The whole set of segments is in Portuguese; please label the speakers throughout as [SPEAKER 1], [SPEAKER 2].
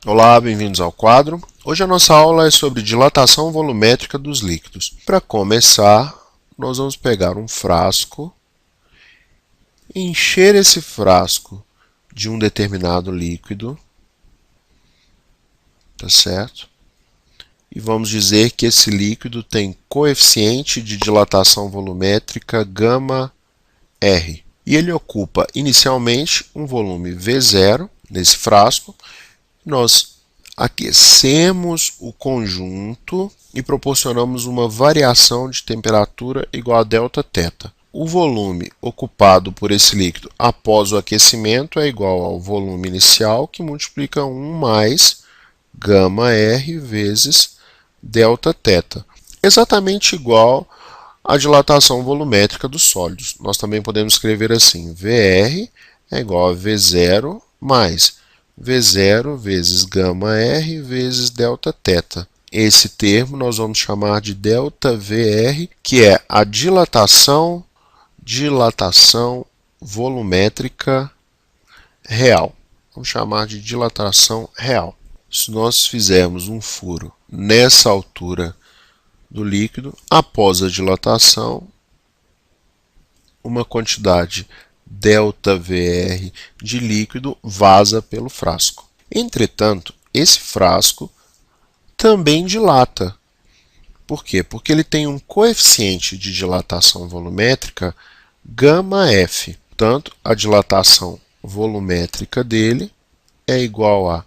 [SPEAKER 1] Olá, bem-vindos ao quadro. Hoje a nossa aula é sobre dilatação volumétrica dos líquidos. Para começar, nós vamos pegar um frasco, encher esse frasco de um determinado líquido, tá certo? E vamos dizer que esse líquido tem coeficiente de dilatação volumétrica γr. E ele ocupa inicialmente um volume V0 nesse frasco. Nós aquecemos o conjunto e proporcionamos uma variação de temperatura igual a Δθ. O volume ocupado por esse líquido após o aquecimento é igual ao volume inicial, que multiplica 1 mais γr vezes Δθ. Exatamente igual à dilatação volumétrica dos sólidos. Nós também podemos escrever assim: VR é igual a V0 mais V0 vezes γr vezes Δθ. Esse termo nós vamos chamar de ΔVR, que é a dilatação volumétrica real. Vamos chamar de dilatação real. Se nós fizermos um furo nessa altura do líquido, após a dilatação, uma quantidade ΔVR de líquido vaza pelo frasco. Entretanto, esse frasco também dilata. Por quê? Porque ele tem um coeficiente de dilatação volumétrica γF. Portanto, a dilatação volumétrica dele é igual a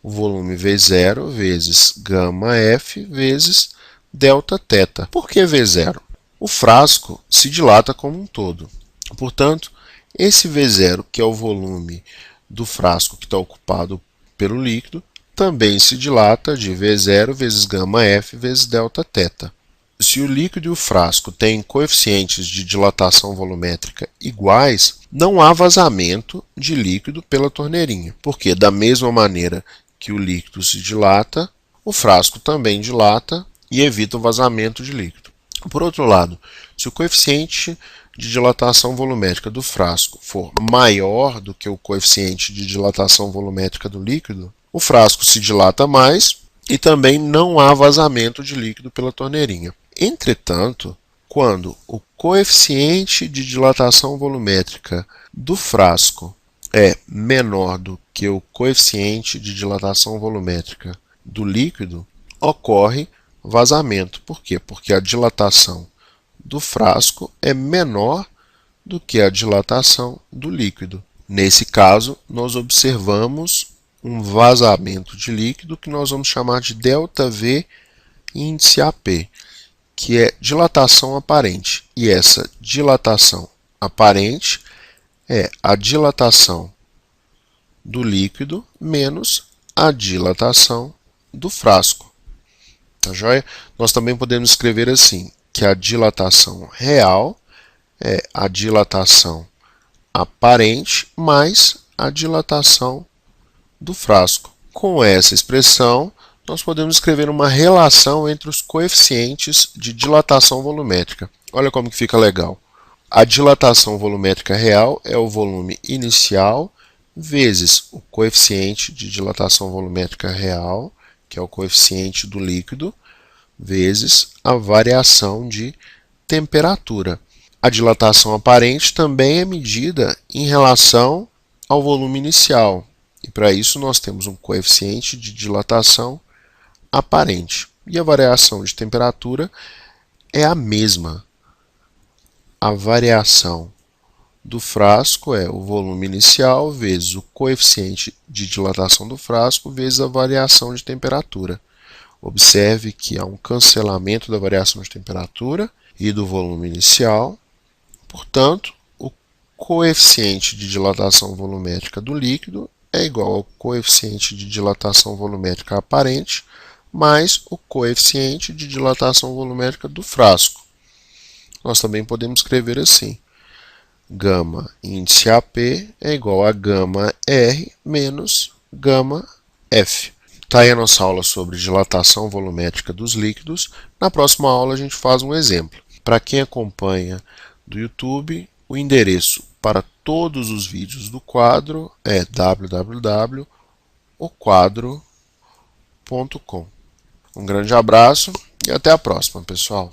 [SPEAKER 1] o volume V0 vezes γF vezes Δθ. Por que V0? O frasco se dilata como um todo. Portanto, esse V0, que é o volume do frasco que está ocupado pelo líquido, também se dilata de V0 vezes γF vezes Δθ. Se o líquido e o frasco têm coeficientes de dilatação volumétrica iguais, não há vazamento de líquido pela torneirinha, porque da mesma maneira que o líquido se dilata, o frasco também dilata e evita o vazamento de líquido. Por outro lado, se o coeficiente de dilatação volumétrica do frasco for maior do que o coeficiente de dilatação volumétrica do líquido, o frasco se dilata mais e também não há vazamento de líquido pela torneirinha. Entretanto, quando o coeficiente de dilatação volumétrica do frasco é menor do que o coeficiente de dilatação volumétrica do líquido, ocorre vazamento. Por quê? Porque a dilatação do frasco é menor do que a dilatação do líquido. Nesse caso, nós observamos um vazamento de líquido que nós vamos chamar de ΔV índice AP, que é dilatação aparente. E essa dilatação aparente é a dilatação do líquido menos a dilatação do frasco. Tá joia? Nós também podemos escrever assim, que a dilatação real é a dilatação aparente mais a dilatação do frasco. Com essa expressão, nós podemos escrever uma relação entre os coeficientes de dilatação volumétrica. Olha como que fica legal. A dilatação volumétrica real é o volume inicial vezes o coeficiente de dilatação volumétrica real, que é o coeficiente do líquido, vezes a variação de temperatura. A dilatação aparente também é medida em relação ao volume inicial. E para isso nós temos um coeficiente de dilatação aparente. E a variação de temperatura é a mesma. A variação do frasco é o volume inicial vezes o coeficiente de dilatação do frasco vezes a variação de temperatura. Observe que há um cancelamento da variação de temperatura e do volume inicial. Portanto, o coeficiente de dilatação volumétrica do líquido é igual ao coeficiente de dilatação volumétrica aparente mais o coeficiente de dilatação volumétrica do frasco. Nós também podemos escrever assim: γ índice AP é igual a γr menos γf. Está aí a nossa aula sobre dilatação volumétrica dos líquidos. Na próxima aula a gente faz um exemplo. Para quem acompanha do YouTube, o endereço para todos os vídeos do quadro é www.oquadro.com. Um grande abraço e até a próxima, pessoal.